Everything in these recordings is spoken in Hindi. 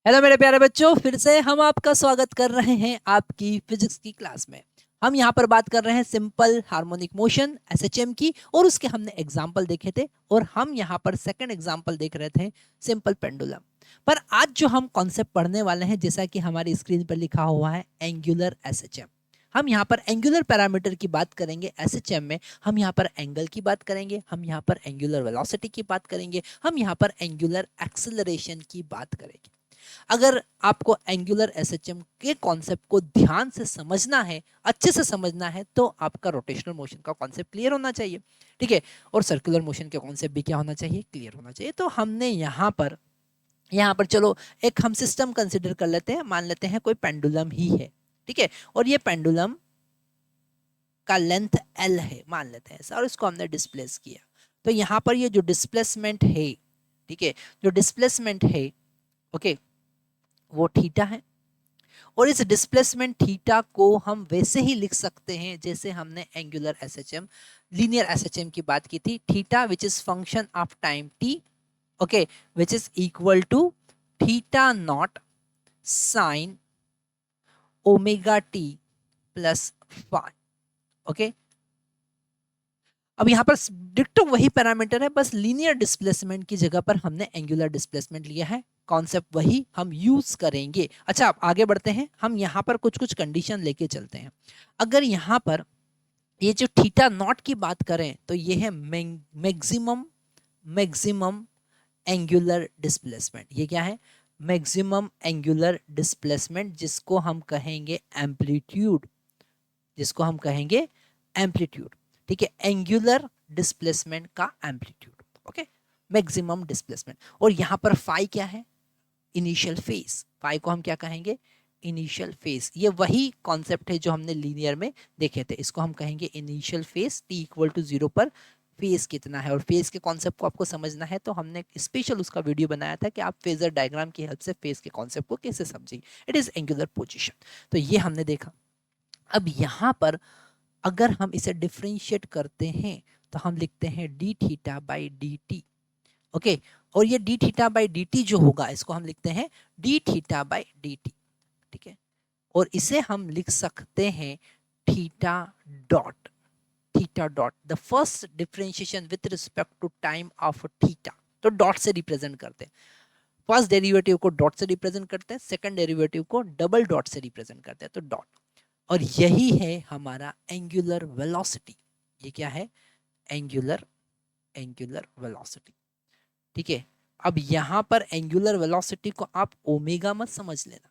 हेलो मेरे प्यारे बच्चों, फिर से हम आपका स्वागत कर रहे हैं आपकी फिजिक्स की क्लास में। हम यहाँ पर बात कर रहे हैं सिंपल हार्मोनिक मोशन एसएचएम की, और उसके हमने एग्जाम्पल देखे थे, और हम यहाँ पर सेकंड एग्जाम्पल देख रहे थे सिंपल पेंडुलम। पर आज जो हम कॉन्सेप्ट पढ़ने वाले हैं, जैसा कि हमारी स्क्रीन पर लिखा हुआ है, एंगुलर एसएचएम। हम यहाँ पर एंगुलर पैरामीटर की बात करेंगे एसएचएम में। हम यहाँ पर एंगल की बात करेंगे, हम यहाँ पर एंगुलर वेलोसिटी की बात करेंगे, हम यहाँ पर एंगुलर एक्सेलरेशन की बात करेंगे। अगर आपको एंगुलर एसएचएम के कॉन्सेप्ट को ध्यान से समझना है, अच्छे से समझना है, तो आपका रोटेशनल मोशन का कॉन्सेप्ट क्लियर होना चाहिए। ठीक है, और सर्कुलर मोशन के कॉन्सेप्ट भी क्या होना चाहिए, क्लियर होना चाहिए। तो हमने यहाँ पर चलो एक हम सिस्टम कंसिडर कर लेते हैं। मान लेते हैं कोई पेंडुलम ही है, ठीक है, और ये पेंडुलम का लेंथ एल है, मान लेते हैं ऐसा, और इसको हमने डिस्प्लेस किया। तो यहाँ पर ये जो डिस्प्लेसमेंट है, ठीक है, जो डिस्प्लेसमेंट है, ओके, वो थीटा है। और इस डिस्प्लेसमेंट थीटा को हम वैसे ही लिख सकते हैं जैसे हमने एंगुलर एसएचएम, लीनियर एसएचएम की बात की थी। Theta which is function of time t, okay, which is equal to theta naught sine omega t plus phi. Okay, अब यहाँ पर डिक्टो वही पैरामीटर है, बस लीनियर डिस्प्लेसमेंट की जगह पर हमने एंगुलर डिस्प्लेसमेंट लिया है। कॉन्सेप्ट वही हम यूज करेंगे। अच्छा, अब आगे बढ़ते हैं। हम यहाँ पर कुछ कुछ कंडीशन लेके चलते हैं। अगर यहाँ पर ये जो थीटा नॉट की बात करें, तो ये है मैक्सिमम मैक्सिमम एंगुलर डिस्प्लेसमेंट। ये क्या है? मैक्सिमम एंगुलर डिस्प्लेसमेंट, जिसको हम कहेंगे एम्पलीट्यूड, जिसको हम कहेंगे एम्पलीट्यूड। ठीक है, एंगुलर डिस्प्लेसमेंट का एम्पलीट्यूड। Okay, maximum displacement. और यहां पर फाई क्या है? Initial phase. फाई को हम क्या कहेंगे? Initial phase. ये वही कॉन्सेप्ट है जो हमने लीनियर में देखे थे। इसको हम कहेंगे initial phase. T equal to 0 पर फेज कितना है, और फेज के कॉन्सेप्ट को आपको समझना है तो हमने स्पेशल उसका वीडियो बनाया था कि आप फेजर डायग्राम की हेल्प से फेज के कॉन्सेप्ट को कैसे समझेंगे। It is angular position. तो ये हमने देखा। अब यहां पर अगर हम इसे डिफ्रेंशिएट करते हैं तो हम लिखते हैं d theta by d t. Okay, और ये d theta by d t जो होगा, इसको हम लिखते हैं d theta by d t. ठीक है, और इसे हम लिख सकते हैं theta dot. Theta dot the first differentiation with respect to time of theta. तो डॉट से रिप्रेजेंट करते हैं। फर्स्ट डेरिवेटिव को डॉट से रिप्रेजेंट करते हैं, सेकंड डेरिवेटिव को डबल डॉट से रिप्रेजेंट करते हैं, तो डॉट। और यही है हमारा एंगुलर वेलोसिटी। ये क्या है? Angular angular velocity. ठीक है, अब यहां पर एंगुलर वेलोसिटी को आप ओमेगा मत समझ लेना।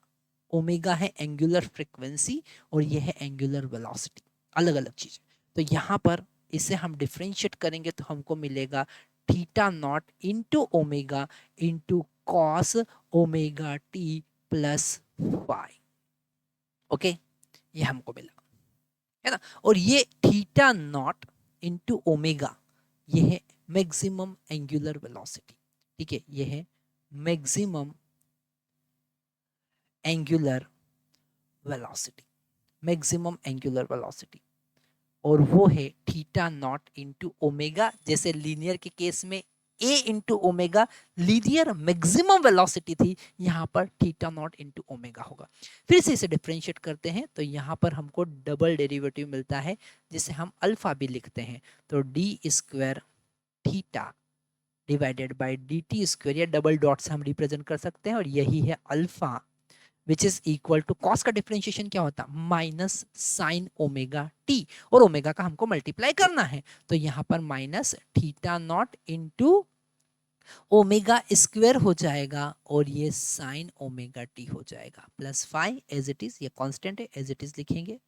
ओमेगा है एंगुलर फ्रीक्वेंसी, और ये है एंगुलर वेलोसिटी, अलग अलग चीज। तो यहां पर इसे हम डिफरेंशिएट करेंगे तो हमको मिलेगा theta naught into omega into cos omega t plus phi. Okay, ये हमको मिला, है ना। और ये थीटा नॉट इंटू ओमेगा, ये है मैक्सिमम एंगुलर वेलोसिटी। ठीक है, ये है maximum angular velocity, maximum angular velocity. और वो है थीटा नॉट इंटू ओमेगा। जैसे लीनियर के केस में A into omega linear maximum velocity थी, यहां पर थीटा नॉट इंटू ओमेगा होगा। फिर से इसे डिफरेंशिएट करते हैं तो यहां पर हमको डबल डेरिवेटिव मिलता है, जिसे हम अल्फा भी लिखते हैं। तो d square theta divided by d t square, या डबल डॉट से हम रिप्रेजेंट कर सकते हैं, और यही है alpha, which is equal to cos का डिफरेंशिएशन क्या होता? माइनस साइन ओमेगा टी, और ओमेगा का हमको मल्टीप्लाई करना है, तो यहां पर minus theta naught into omega square हो जाएगा, और ये साइन ओमेगा टी हो जाएगा, plus five as it is. ये कांस्टेंट है, एज इट इज लिखेंगे।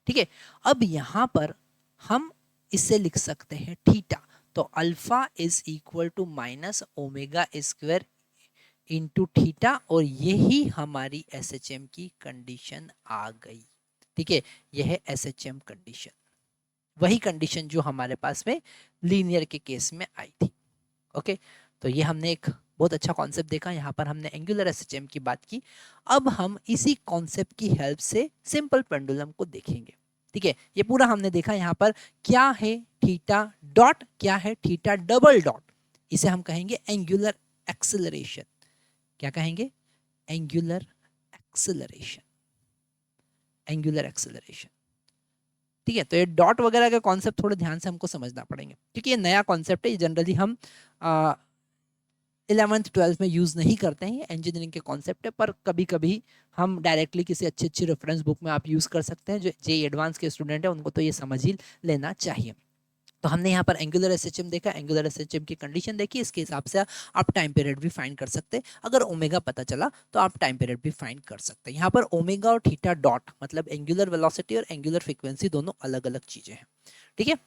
ठीक है, अब यहां पर हम इसे लिख सकते हैं थीटा। तो alpha is equal to minus omega square into theta, और यही हमारी एसएचएम की कंडीशन आ गई। ठीक है, यह है एसएचएम कंडीशन, वही कंडीशन जो हमारे पास में लीनियर के केस में आई थी। ओके, तो ये हमने एक बहुत अच्छा कॉन्सेप्ट देखा। यहाँ पर हमने एंगुलर एसएचएम की बात की। अब हम इसी कॉन्सेप्ट की हेल्प से सिंपल पेंडुलम को देखेंगे। ठीक है, ये पूरा हमने देखा। यहाँ पर क्या है थीटा डॉट, क्या है थीटा डबल डॉट। इसे हम कहेंगे एंगुलर एक्सेलरेशन। क्या कहेंगे? Angular acceleration, angular acceleration. ठीक है, तो ये डॉट वगैरह के कॉन्सेप्ट थोड़े ध्यान से हमको समझना पड़ेंगे क्योंकि ये नया कॉन्सेप्ट है, ये जनरली हम 11th 12th में यूज़ नहीं करते हैं, इंजीनियरिंग के कॉन्सेप्ट है, पर कभी कभी हम डायरेक्टली किसी अच्छी अच्छी रेफरेंस बुक में आप यूज़ कर सकते हैं। जो जे एडवांस के स्टूडेंट है उनको तो ये समझ ही लेना चाहिए। तो हमने यहाँ पर एंगुलर एसएचएम देखा, एंगुलर एसएचएम की कंडीशन देखी, इसके हिसाब से आप टाइम पीरियड भी फाइंड कर सकते हैं। अगर ओमेगा पता चला तो आप टाइम पीरियड भी फाइंड कर सकते हैं। यहाँ पर ओमेगा और थीटा डॉट मतलब एंगुलर वेलोसिटी और एंगुलर फ्रीक्वेंसी दोनों अलग अलग चीजें हैं। ठीक है,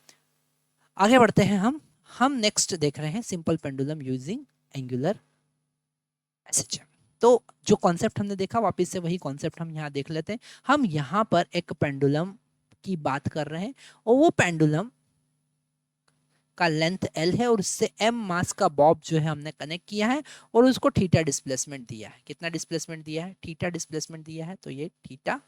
आगे बढ़ते हैं हम नेक्स्ट देख रहे हैं simple pendulum using angular SHM. तो जो कॉन्सेप्ट हमने देखा वापस से वही कॉन्सेप्ट हम यहाँ देख लेते हैं। हम यहाँ पर एक पेंडुलम की बात कर रहे हैं और वो पेंडुलम का लेंथ L है और उससे m मास का बॉब जो है हमने कनेक्ट किया है और उसको थीटा डिस्प्लेसमेंट दिया है। कितना डिस्प्लेसमेंट दिया है? थीटा डिस्प्लेसमेंट दिया है, तो ये थीटा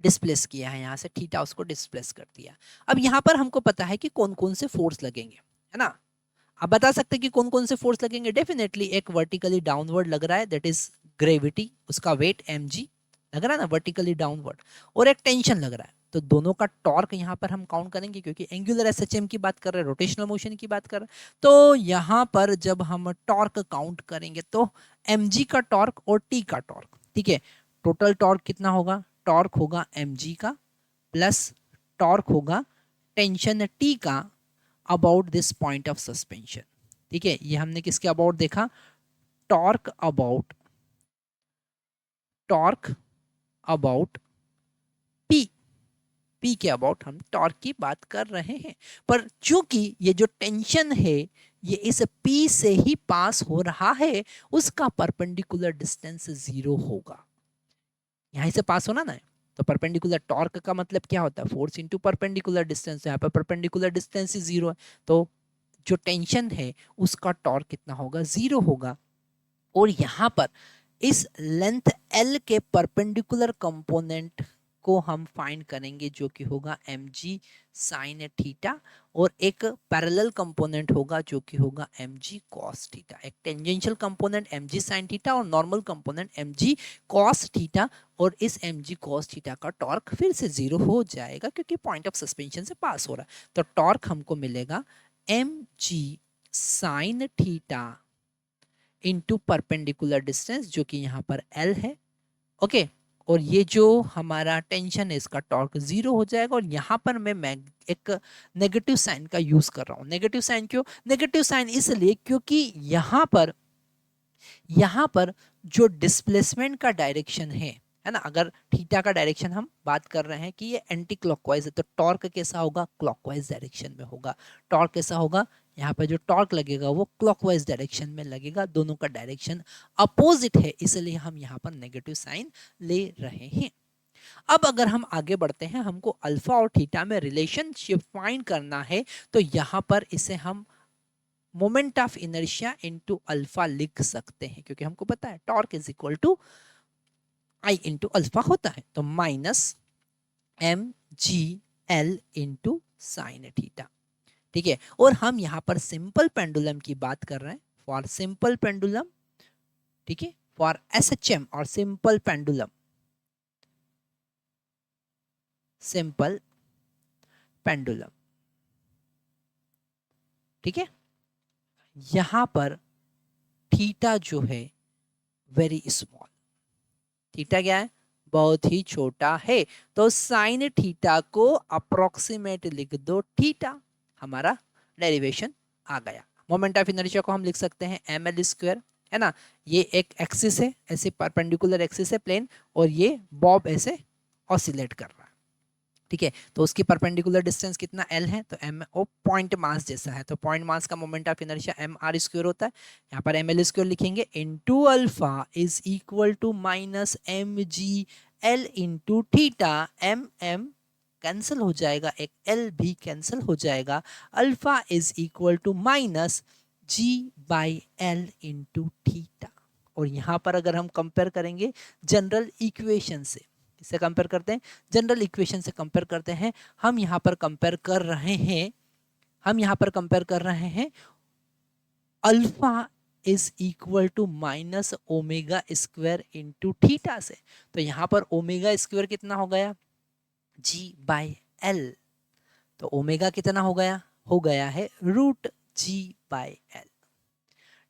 डिस्प्लेस किया है, यहाँ से थीटा उसको डिस्प्लेस कर दिया। अब यहाँ पर हमको पता है कि कौन कौन से फोर्स लगेंगे, है ना। आप बता सकते हैं कि कौन कौन से फोर्स लगेंगे। डेफिनेटली एक वर्टिकली डाउनवर्ड लग रहा है, दैट इज ग्रेविटी, उसका वेट mg लग रहा है ना वर्टिकली डाउनवर्ड, और एक टेंशन लग रहा है। तो दोनों का टॉर्क यहाँ पर हम काउंट करेंगे क्योंकि एंगुलर एसएचएम की बात कर रहे हैं, रोटेशनल मोशन की बात कर रहे हैं। तो यहाँ पर जब हम टॉर्क काउंट करेंगे तो mg का टॉर्क और t का टॉर्क, ठीक है, टोटल टॉर्क कितना होगा? टॉर्क होगा mg का प्लस टॉर्क होगा टेंशन t का about this point of suspension. ठीक है, ये हमने किसके अबाउट देखा? टॉर्क अबाउट पी के अबाउट हम टॉर्क की बात कर रहे हैं। पर चूंकि ये जो टेंशन है ये इस पी से ही पास हो रहा है, उसका परपेंडिकुलर डिस्टेंस 0 होगा। यहीं से पास होना ना है, तो परपेंडिकुलर टॉर्क का मतलब क्या होता है? Force into perpendicular distance. यहाँ पर परपेंडिकुलर डिस्टेंस 0 है, तो जो टेंशन है उसका टॉर्क कितना होगा? 0 होगा। और यहाँ पर इस लेंथ L के परपेंडिकुलर कंपोनेंट को हम फाइंड करेंगे जो कि होगा mg sin थीटा, और एक पैरेलल कंपोनेंट होगा जो कि होगा mg cos थीटा। एक tangential component mg sin theta और normal component mg cos theta, और इस mg cos थीटा का टॉर्क फिर से 0 हो जाएगा क्योंकि पॉइंट ऑफ सस्पेंशन से पास हो रहा है। तो टॉर्क हमको मिलेगा mg sin theta into perpendicular distance जो कि यहाँ पर L है। ओके, और ये जो हमारा टेंशन है इसका टॉर्क 0 हो जाएगा। और यहाँ पर मैं एक नेगेटिव साइन का यूज कर रहा हूँ। नेगेटिव साइन क्यों? नेगेटिव साइन इसलिए क्योंकि यहाँ पर जो डिस्प्लेसमेंट का डायरेक्शन है ना, अगर थीटा का डायरेक्शन हम बात कर रहे हैं कि ये एंटी क्लॉकवाइज है, तो टॉर्क कैसा होगा? क्लॉकवाइज डायरेक्शन में होगा। टॉर्क कैसा होगा? यहाँ पर जो टॉर्क लगेगा वो क्लॉकवाइज डायरेक्शन में लगेगा। दोनों का डायरेक्शन अपोजिट है, इसलिए हम यहाँ पर नेगेटिव साइन ले रहे हैं। अब अगर हम आगे बढ़ते हैं, हमको अल्फा और थीटा में रिलेशनशिप फाइंड करना है, तो यहाँ पर इसे हम moment of inertia into alpha लिख सकते हैं क्योंकि हमको पता है torque is equal to I into alpha होता है। तो minus mgl into sine theta. ठीक है, और हम यहाँ पर सिंपल पेंडुलम की बात कर रहे हैं, फॉर सिंपल पेंडुलम, ठीक है, फॉर एसएचएम और सिंपल पेंडुलम, सिंपल पेंडुलम। ठीक है, यहां पर थीटा जो है वेरी स्मॉल, थीटा क्या है? बहुत ही छोटा है। तो साइन थीटा को अप्रोक्सीमेट लिख दो थीटा, हमारा डेरिवेशन आ गया। मोमेंट ऑफ इनर्शिया को हम लिख सकते हैं ml स्क्वायर, है ना। ये एक एक्सिस है, ऐसे परपेंडिकुलर एक्सिस है प्लेन, और ये बॉब ऐसे ऑसिलेट कर रहा है। ठीक है, तो उसकी परपेंडिकुलर डिस्टेंस कितना L है? तो m ओ पॉइंट मास जैसा है, तो पॉइंट मास का moment of inertia mr square होता है। यहाँ पर ml स्क्वायर लिखेंगे into alpha is equal to minus mgl into theta. m cancel हो जाएगा, एक L भी कैंसिल हो जाएगा। Alpha is equal to minus g by L into theta. और यहाँ पर अगर हम कंपेयर करेंगे जनरल इक्वेशन से, इससे कंपेयर करते हैं, जनरल इक्वेशन से कंपेयर करते हैं, हम यहाँ पर कंपेयर कर रहे हैं alpha is equal to minus omega square into theta से। तो यहाँ पर ओमेगा स्क्वायर कितना हो गया, जी बाई एल। तो ओमेगा कितना हो गया है root G by L.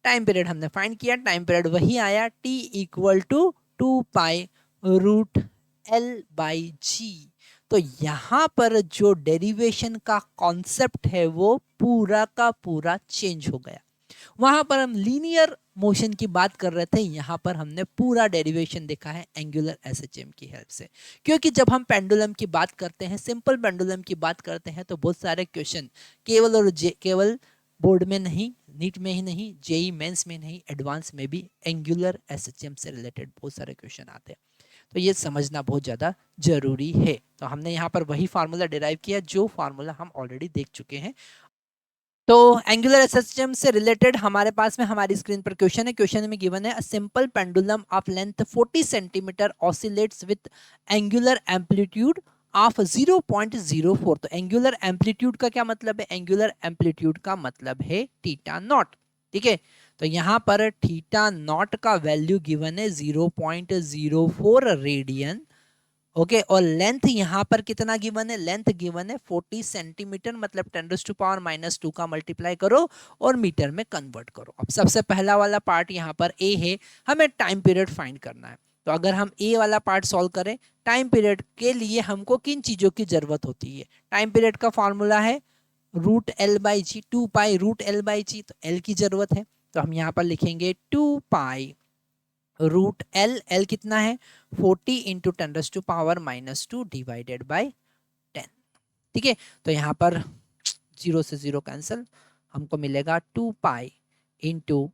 Time period हमने फाइंड किया, टाइम पीरियड वही आया t equal to 2 pi root L by G. तो यहाँ पर जो डेरिवेशन का कॉन्सेप्ट है वो पूरा का पूरा चेंज हो गया। वहां पर हम लीनियर मोशन की बात कर रहे थे, यहाँ पर हमने पूरा डेरिवेशन देखा है एंगुलर एसएचएम की हेल्प से। क्योंकि जब हम पेंडुलम की बात करते हैं, सिंपल पेंडुलम की बात करते हैं, तो बहुत सारे क्वेश्चन केवल बोर्ड में नहीं, नीट में ही नहीं, जेई मेंस में नहीं, एडवांस में भी एंगुलर एसएचएम से रिलेटेड बहुत सारे क्वेश्चन आते हैं। तो ये समझना बहुत ज़्यादा जरूरी है। तो हमने यहाँ पर वही फार्मूला डिराइव किया जो फार्मूला हम ऑलरेडी देख चुके हैं। तो एंगुलर एसएचएम से रिलेटेड हमारे पास में हमारी स्क्रीन पर क्वेश्चन है। क्वेश्चन में गिवन है, a simple pendulum of length 40 centimetre oscillates with angular amplitude of 0.04। तो एंगुलर एम्पलीट्यूड का क्या मतलब है, एंगुलर एम्पलीट्यूड का मतलब है थीटा नॉट। ठीक है, तो यहाँ पर थीटा नॉट का वैल्यू गिवन है 0.04 रेडियन। ओके, और लेंथ यहाँ पर कितना गिवन है, लेंथ गिवन है 40 सेंटीमीटर, मतलब 10⁻⁻² का मल्टीप्लाई करो और मीटर में कन्वर्ट करो। अब सबसे पहला वाला पार्ट यहाँ पर ए है, हमें टाइम पीरियड फाइंड करना है। तो अगर हम ए वाला पार्ट सॉल्व करें, टाइम पीरियड के लिए हमको किन चीजों की जरूरत होती है, टाइम पीरियड का फॉर्मूला है root L by G, 2 pi root L by G. तो एल की जरूरत है, तो हम यहाँ पर लिखेंगे 2 पाई रूट एल। एल कितना है 40 इंटू 10⁻⁻² डिवाइडेड बाई 10। ठीक है, तो यहाँ पर 0 से 0 कैंसिल, हमको मिलेगा 2 पाई इंटू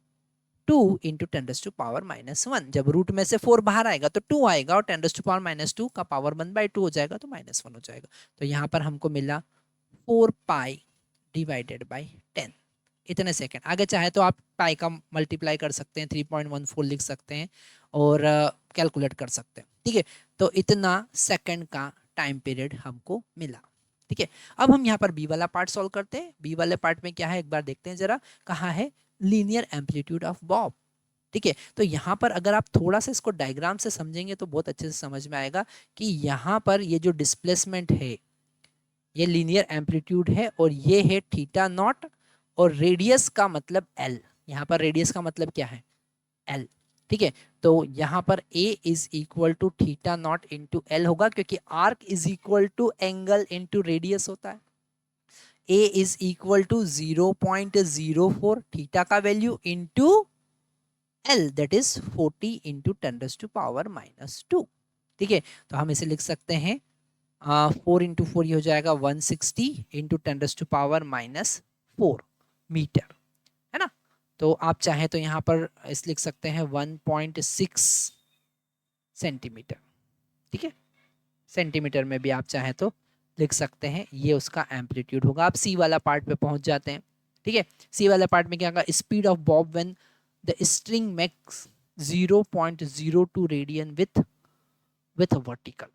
2 इंटू 10⁻⁻1। जब रूट में से 4 बाहर आएगा तो 2 आएगा, और 10⁻⁻² का पावर 1/2 हो जाएगा तो -1 हो जाएगा। तो यहाँ पर हमको मिला 4 पाई डिवाइडेड बाई 10 इतने सेकंड। आगे चाहे तो आप पाई का मल्टीप्लाई कर सकते हैं, 3.14 लिख सकते हैं और कैलकुलेट कर सकते हैं। ठीक है, तो इतना सेकंड का टाइम पीरियड हमको मिला। ठीक है, अब हम यहाँ पर बी वाला पार्ट सॉल्व करते हैं। बी वाले पार्ट में क्या है एक बार देखते हैं जरा, कहाँ है लीनियर एम्पलीट्यूड ऑफ बॉब। ठीक है, तो यहाँ पर अगर आप थोड़ा सा इसको डायग्राम से समझेंगे तो बहुत अच्छे से समझ में आएगा कि यहाँ पर ये जो डिस्प्लेसमेंट है ये लीनियर एम्पलीट्यूड है, और ये है थीटा नॉट, और रेडियस का मतलब एल। यहाँ पर रेडियस का मतलब क्या है, एल। ठीक है, तो यहाँ पर A is equal to theta naught into L होगा, क्योंकि arc is equal to angle into radius होता है। A is equal to 0.04 theta का value into L, that is 40 into 10⁻⁻²। ठीक है, तो हम इसे लिख सकते हैं 4 इंटू 4 ये हो जाएगा 160 इंटू 10⁻⁻4 मीटर, है ना। तो आप चाहें तो यहाँ पर इस लिख सकते हैं 1.6 सेंटीमीटर। ठीक है, सेंटीमीटर में भी आप चाहें तो लिख सकते हैं, ये उसका एम्पलीट्यूड होगा। आप सी वाला पार्ट पे पहुंच जाते हैं। ठीक है, सी वाला पार्ट में क्या होगा, speed of Bob when the string makes 0.02 radian with vertical.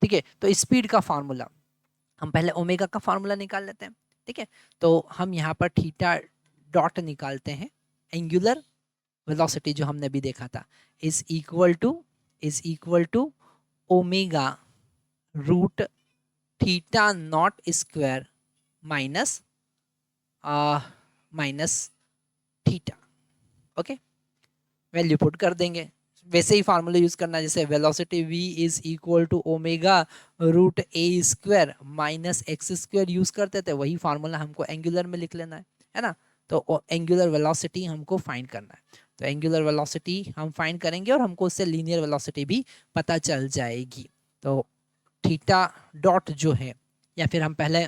ठीक है, तो स्पीड का फार्मूला हम पहले ओमेगा का फार्मूला निकाल लेते हैं। ठीक है, तो हम यहाँ पर थीटा डॉट निकालते हैं, एंगुलर वेलोसिटी जो हमने अभी देखा था is equal to omega root theta naught square minus theta. Okay, value put कर देंगे, वैसे ही फार्मूला यूज करना जैसे velocity v is equal to omega root a square minus x square use करते थे, वही फार्मूला हमको एंगुलर में लिख लेना है ना। तो एंगुलर वेलोसिटी हमको फाइंड करना है, तो एंगुलर वेलोसिटी हम फाइंड करेंगे और हमको उससे लीनियर वेलोसिटी भी पता चल जाएगी। तो थीटा डॉट जो है, या फिर हम पहले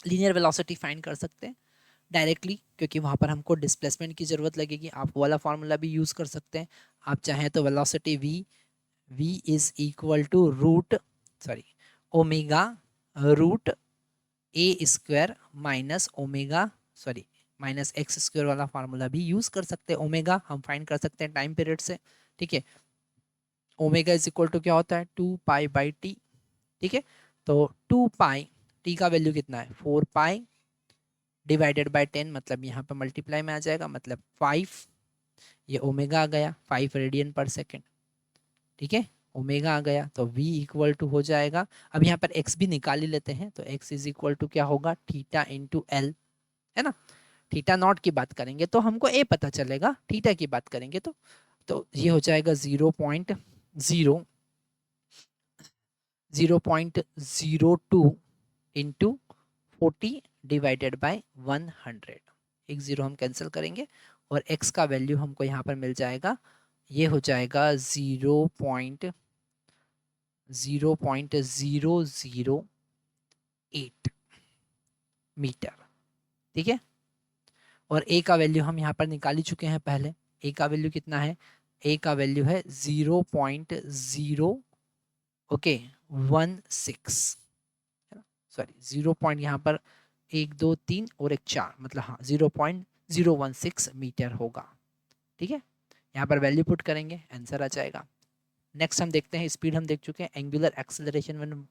लीनियर वेलोसिटी फाइंड कर सकते हैं डायरेक्टली, क्योंकि वहाँ पर हमको डिस्प्लेसमेंट की ज़रूरत लगेगी। आप वाला फार्मूला भी यूज़ कर सकते हैं। आप चाहें तो velocity v is equal to omega root a square minus x square वाला फार्मूला भी यूज़ कर सकते हैं। ओमेगा हम फाइंड कर सकते हैं टाइम पीरियड से। ठीक है, ओमेगा इज इक्वल टू क्या होता है 2 पाई/t। ठीक है, तो 2 पाई, t का वैल्यू कितना है 4 पाई डिवाइडेड बाय 10, मतलब यहाँ पे मल्टीप्लाई में आ जाएगा, मतलब 5 ये ओमेगा आ गया 5 रेडियन पर सेकेंड, ठीक है, ओमेगा आ गया तो v इक्वल टू हो जाएगा, अब यहाँ पर x भी निकाल ही लेते हैं, तो x इज इक्वल टू क्या होगा, थीटा इंटू एल, है ना। थीटा नॉट की बात करेंगे तो हमको a पता चलेगा, थीटा की बात करेंगे तो ये हो जाएगा 0.02 इंटू 40 डिवाइडेड बाय 100, एक जीरो हम कैंसिल करेंगे और x का वैल्यू हमको यहाँ पर मिल जाएगा, ये हो जाएगा 0.0008 मीटर, ठीक है। और a का वैल्यू हम यहाँ पर निकाल ही चुके हैं पहले, a का वैल्यू कितना है, a का वैल्यू है 0.0 ओके 16, सॉरी 0 पॉइंट यहाँ पर 1 2 3 और एक 4, मतलब हाँ 0.016 मीटर होगा, ठीक है। यहाँ पर वैल्यू पुट करेंगे, आंसर आ जाएगा। नेक्स्ट हम देखते हैं, स्पीड हम देख चुके हैं, angular acceleration when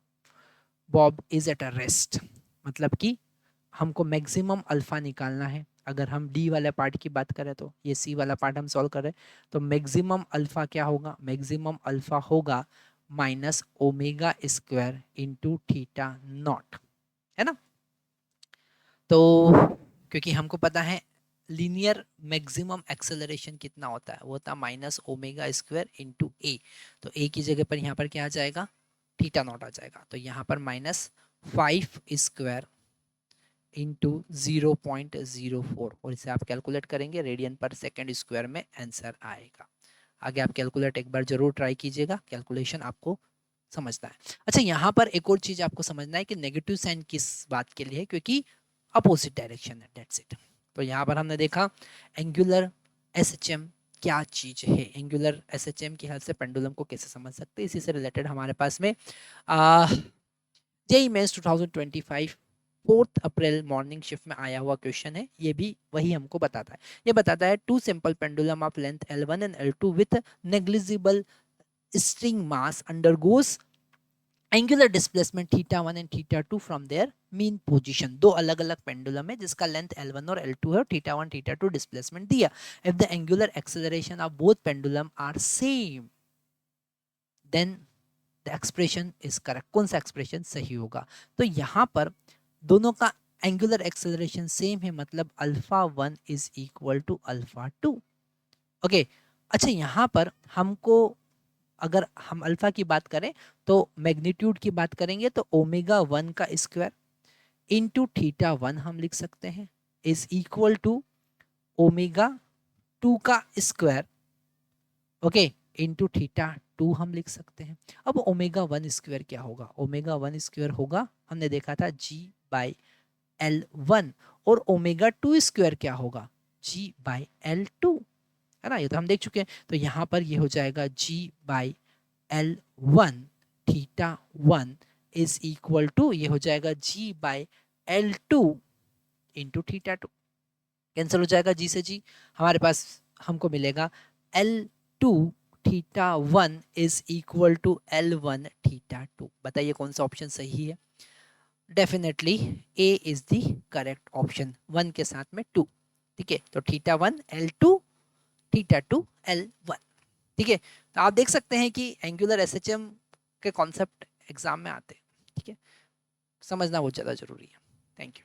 Bob is at a rest, मतलब कि हमको मैक्सिमम अल्फा निकालना है। अगर हम डी वाले पार्ट की बात करें तो ये सी वाला पार्ट हम सॉल्व करें तो मैक्सिमम अल्फा क्या होगा, मैक्सिमम अल्फा होगा minus omega square into theta naught, है ना। तो क्योंकि हमको पता है लीनियर मैक्सिमम एक्सेलरेशन कितना होता है, वो होता है माइनस ओमेगा स्क्वायर इंटू ए, तो ए की जगह पर यहाँ पर क्या आ जाएगा, थीटा नॉट आ जाएगा, तो यहाँ पर माइनस 5 स्क्वायर इंटू 0.04 और इसे आप कैलकुलेट करेंगे रेडियन पर सेकेंड स्क्वायर में आंसर आएगा। आगे आप कैलकुलेट एक बार जरूर ट्राई कीजिएगा, कैलकुलेशन आपको समझना है। अच्छा, यहाँ पर एक और चीज आपको समझना है कि नेगेटिव साइन किस बात के लिए है, क्योंकि अपोजिट डायरेक्शन है, दैट्स इट। तो यहाँ पर हमने देखा एंगुलर एसएचएम क्या चीज है, एंगुलर एसएचएम की हेल्प से पेंडुलम को कैसे समझ सकते हैं, इसी से रिलेटेड हमारे पास में जेईई मेंस 2025 4 अप्रैल मॉर्निंग शिफ्ट में आया हुआ क्वेश्चन है, ये भी वही हमको बताता है। ये बताता है two simple pendulum of length L1 and L2 with negligible string mass undergoes angular displacement θ1 and θ2 from their mean position. दो अलग अलग पेंडुलम है जिसका लेंथ L1 और L2 है और θ1 θ2 डिस्प्लेसमेंट दिया। If the angular acceleration of both pendulum are same then the expression is correct. कौन सा एक्सप्रेशन सही होगा, तो यहाँ पर दोनों का एंगुलर एक्सेलरेशन सेम है, मतलब alpha 1 is equal to alpha 2, okay. अच्छा, यहाँ पर हमको अगर हम अल्फा की बात करें तो मैग्नीट्यूड की बात करेंगे तो ओमेगा 1 का स्क्वायर इंटू θ1 हम लिख सकते हैं इज इक्वल टू ओमेगा 2 का स्क्वायर, ओके, इंटू θ2 हम लिख सकते हैं। अब ओमेगा 1 स्क्वायर क्या होगा, ओमेगा 1 स्क्वायर होगा, हमने देखा था G/L1, और ओमेगा 2 स्क्वायर क्या होगा, G/L2, है ना, ये तो हम देख चुके हैं। तो यहाँ पर ये हो जाएगा G/L1 θ1 इज इक्वल टू, ये हो जाएगा G/L2 इंटू θ2, कैंसिल हो जाएगा G से G, हमारे पास हमको मिलेगा L2 θ1 is equal to L1 θ2। बताइए कौन सा ऑप्शन सही है, definitely A is the correct option, 1 के साथ में 2, ठीक है। तो θ1 L2 θ2 L1, ठीक है। तो आप देख सकते हैं कि एंगुलर एसएचएम के कॉन्सेप्ट एग्जाम में आते हैं, ठीक है, समझना बहुत ज़्यादा जरूरी है। Thank you.